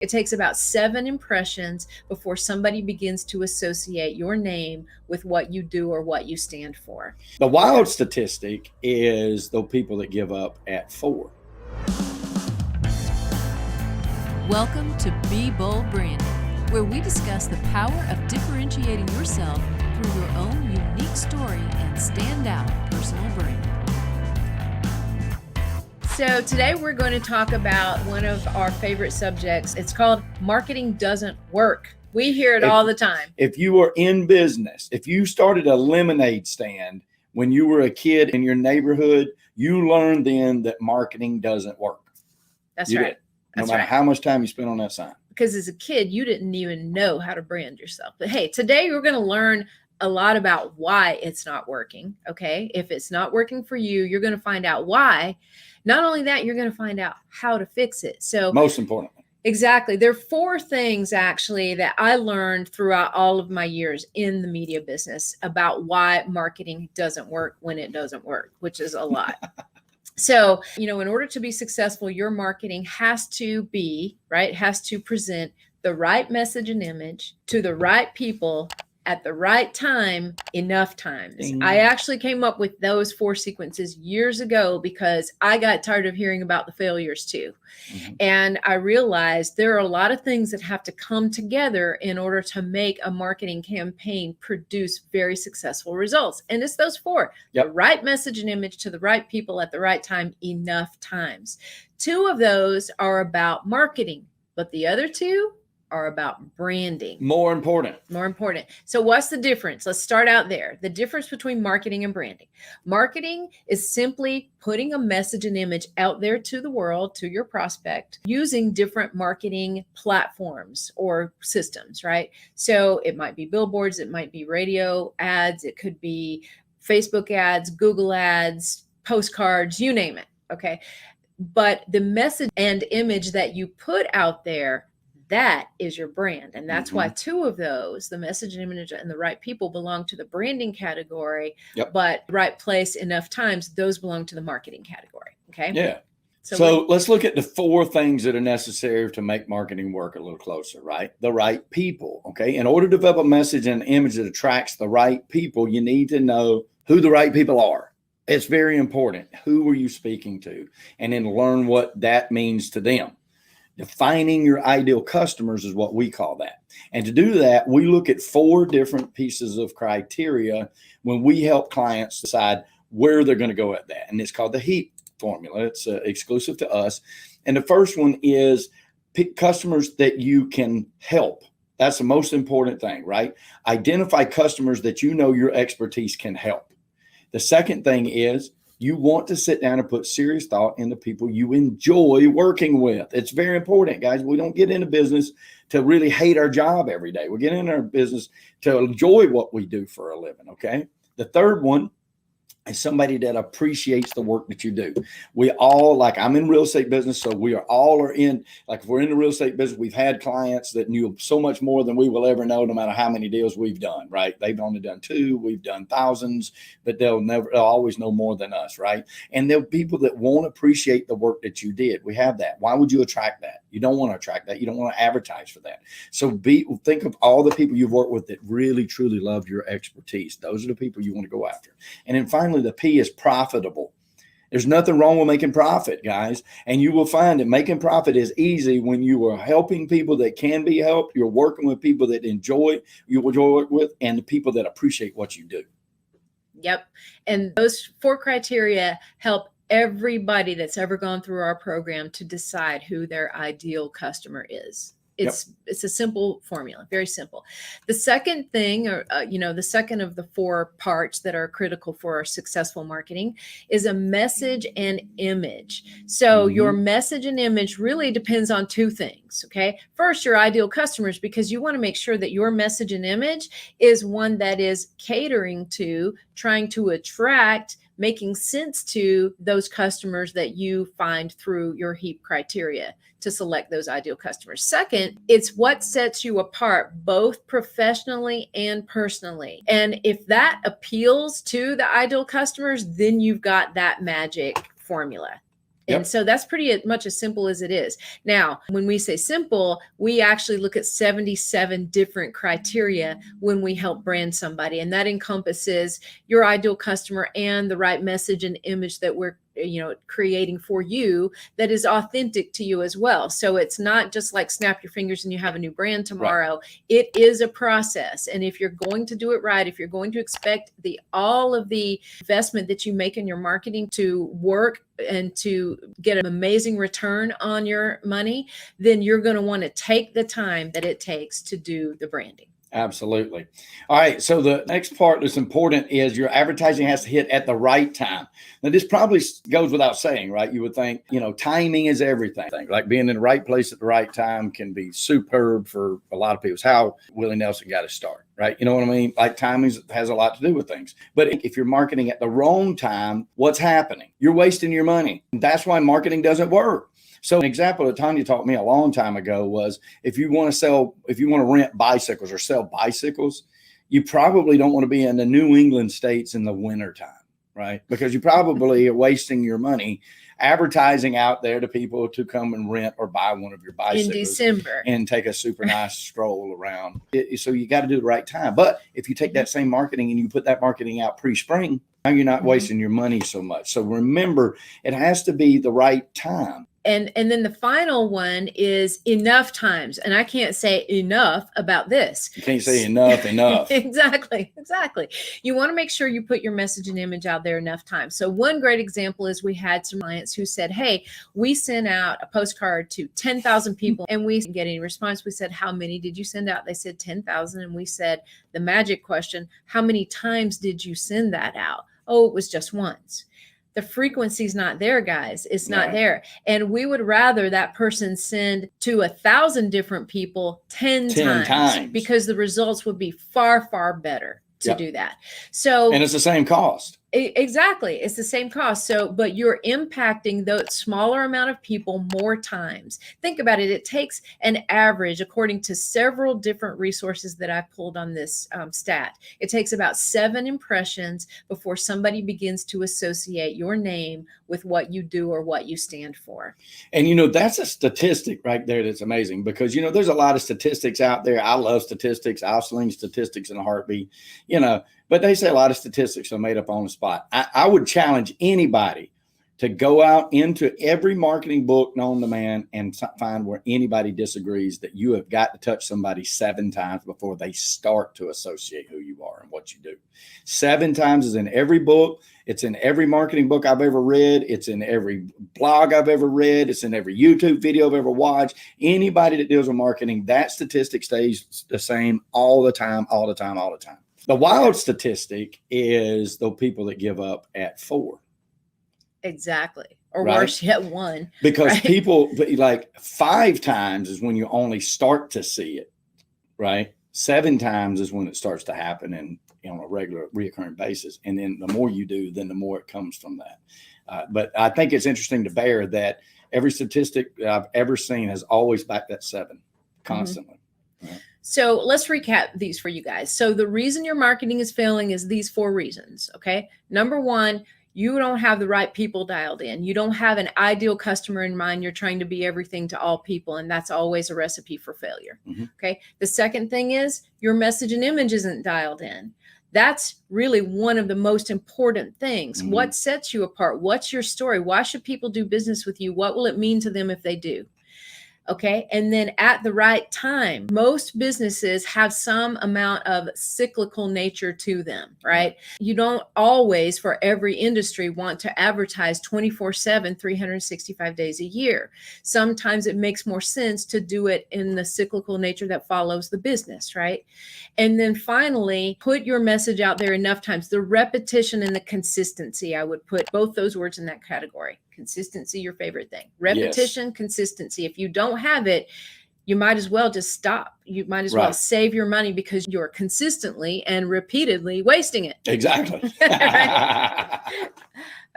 It takes about 7 impressions before somebody begins to associate your name with what you do or what you stand for. The wild statistic is the people that give up at 4. Welcome to Be Bold Branding, where we discuss the power of differentiating yourself through your own unique story and standout personal brand. So today we're going to talk about one of our favorite subjects. It's called Marketing Doesn't Work. We hear it all the time. If you were in business, if you started a lemonade stand when you were a kid in your neighborhood, you learned then that marketing doesn't work. That's right. No matter how much time you spend on that sign. Because as a kid, you didn't even know how to brand yourself. But hey, today we're going to learn a lot about why it's not working. Okay. If it's not working for you, you're going to find out why. Not only that, you're going to find out how to fix it. So most importantly. Exactly. There are 4 things actually that I learned throughout all of my years in the media business about why marketing doesn't work when it doesn't work, which is a lot. So, in order to be successful, your marketing has to present the right message and image to the right people at the right time, enough times. Ding. I actually came up with those 4 sequences years ago because I got tired of hearing about the failures too. Mm-hmm. And I realized there are a lot of things that have to come together in order to make a marketing campaign produce very successful results. And it's those 4, the right message and image to the right people at the right time, enough times. 2 of those are about marketing, but the other 2 are about branding. More important. So what's the difference? Let's start out there. The difference between marketing and branding. Marketing is simply putting a message and image out there to the world, to your prospect, using different marketing platforms or systems, right? So it might be billboards, it might be radio ads, it could be Facebook ads, Google ads, postcards, you name it, okay? But the message and image that you put out there, that is your brand. And that's why 2 of those, the message and image and the right people, belong to the branding category, but right place, enough times, those belong to the marketing category. Okay. Yeah. So let's look at the 4 things that are necessary to make marketing work a little closer, right? The right people. Okay. In order to develop a message and image that attracts the right people, you need to know who the right people are. It's very important. Who are you speaking to? And then learn what that means to them. Defining your ideal customers is what we call that. And to do that, we look at 4 different pieces of criteria when we help clients decide where they're going to go at that. And it's called the HEAP formula. It's exclusive to us. And the first one is pick customers that you can help. That's the most important thing, right? Identify customers that you know your expertise can help. The second thing is you want to sit down and put serious thought in the people you enjoy working with. It's very important, guys. We don't get into business to really hate our job every day. We get into our business to enjoy what we do for a living, okay? The third one is somebody that appreciates the work that you do. We all, like I'm in real estate business, so we are all in, like if we're in the real estate business, we've had clients that knew so much more than we will ever know, no matter how many deals we've done, right? They've only done 2, we've done thousands, but they'll always know more than us, right? And there are people that won't appreciate the work that you did. We have that. Why would you attract that? You don't want to attract that. You don't want to advertise for that. So think of all the people you've worked with that really, truly love your expertise. Those are the people you want to go after. And then finally, the P is profitable. There's nothing wrong with making profit, guys. And you will find that making profit is easy when you are helping people that can be helped. You're working with people that you enjoy work with, and the people that appreciate what you do. Yep. And those 4 criteria help everybody that's ever gone through our program to decide who their ideal customer is. It's a simple formula, very simple. The second thing, the second of the 4 parts that are critical for our successful marketing is a message and image. So your message and image really depends on 2 things. Okay. First, your ideal customers, because you want to make sure that your message and image is one that is catering to, trying to attract, making sense to those customers that you find through your HEAP criteria to select those ideal customers. Second, it's what sets you apart both professionally and personally. And if that appeals to the ideal customers, then you've got that magic formula. And so that's pretty much as simple as it is. Now, when we say simple, we actually look at 77 different criteria when we help brand somebody. And that encompasses your ideal customer and the right message and image that we're creating for you that is authentic to you as well. So it's not just like snap your fingers and you have a new brand tomorrow. Right. It is a process. And if you're going to do it right, if you're going to expect all of the investment that you make in your marketing to work and to get an amazing return on your money, then you're going to want to take the time that it takes to do the branding. Absolutely. All right. So the next part that's important is your advertising has to hit at the right time. Now, this probably goes without saying, right? You would think, timing is everything. Like being in the right place at the right time can be superb for a lot of people. It's how Willie Nelson got his start, right? You know what I mean? Like timing has a lot to do with things. But if you're marketing at the wrong time, what's happening? You're wasting your money. That's why marketing doesn't work. So an example that Tanya taught me a long time ago was if you want to rent bicycles or sell bicycles, you probably don't want to be in the New England states in the wintertime, right? Because you probably are wasting your money advertising out there to people to come and rent or buy one of your bicycles in December and take a super nice stroll around. So you got to do the right time. But if you take that same marketing and you put that marketing out pre-spring, now you're not wasting your money so much. So remember, it has to be the right time. And then the final one is enough times. And I can't say enough about this. You can't say enough. Exactly. You want to make sure you put your message and image out there enough times. So one great example is we had some clients who said, hey, we sent out a postcard to 10,000 people and we didn't get any response. We said, how many did you send out? They said 10,000. And we said, the magic question, how many times did you send that out? Oh, it was just once. The frequency's not there, guys. It's not there. And we would rather that person send to 1,000 different people 10 times because the results would be far, far better to do that. So, and it's the same cost. Exactly. It's the same cost. So, but you're impacting the smaller amount of people more times. Think about it. It takes an average, according to several different resources that I pulled on this stat, it takes about 7 impressions before somebody begins to associate your name with what you do or what you stand for. And, that's a statistic right there that's amazing because, there's a lot of statistics out there. I love statistics. I'll sling statistics in a heartbeat, but they say a lot of statistics are made up on the spot. I would challenge anybody to go out into every marketing book known to man and find where anybody disagrees that you have got to touch somebody 7 times before they start to associate who you are and what you do. 7 times is in every book. It's in every marketing book I've ever read. It's in every blog I've ever read. It's in every YouTube video I've ever watched. Anybody that deals with marketing, that statistic stays the same all the time. The wild statistic is the people that give up at 4. Exactly. Or worse yet, 1. Because people, like 5 times is when you only start to see it, right? 7 times is when it starts to happen and on a regular reoccurring basis. And then the more you do, then the more it comes from that. But I think it's interesting to bear that every statistic that I've ever seen has always backed that 7 constantly. Mm-hmm. Right? So let's recap these for you guys. So the reason your marketing is failing is these 4 reasons. Okay. Number 1, you don't have the right people dialed in. You don't have an ideal customer in mind. You're trying to be everything to all people. And that's always a recipe for failure. Mm-hmm. Okay. The second thing is your message and image isn't dialed in. That's really one of the most important things. Mm-hmm. What sets you apart? What's your story? Why should people do business with you? What will it mean to them if they do? Okay. And then at the right time, most businesses have some amount of cyclical nature to them, right? You don't always, for every industry, want to advertise 24/7, 365 days a year. Sometimes it makes more sense to do it in the cyclical nature that follows the business, right? And then finally, put your message out there enough times. The repetition and the consistency, I would put both those words in that category. Consistency, your favorite thing. Repetition, consistency. If you don't have it, you might as well just stop. You might as well save your money because you're consistently and repeatedly wasting it. Exactly.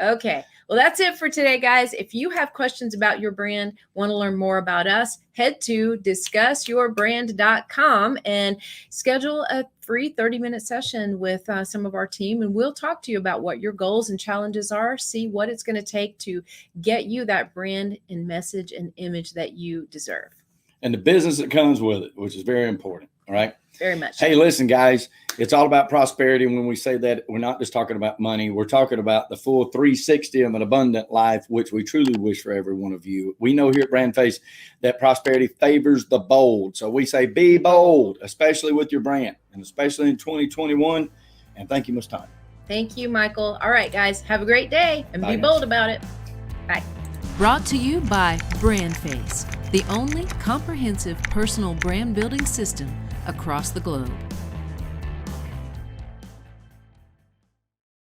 Okay. Well, that's it for today, guys. If you have questions about your brand, want to learn more about us, head to discussyourbrand.com and schedule a free 30-minute session with some of our team. And we'll talk to you about what your goals and challenges are, see what it's going to take to get you that brand and message and image that you deserve. And the business that comes with it, which is very important. All right. Very much. Hey, listen, guys, it's all about prosperity. And when we say that, we're not just talking about money. We're talking about the full 360 of an abundant life, which we truly wish for every one of you. We know here at BrandFace that prosperity favors the bold. So we say be bold, especially with your brand and especially in 2021. And thank you, Ms. Tanya. Thank you, Michael. All right, guys, have a great day and Bye, be guys. bold about it. Bye. Brought to you by BrandFace, the only comprehensive personal brand building system across the globe.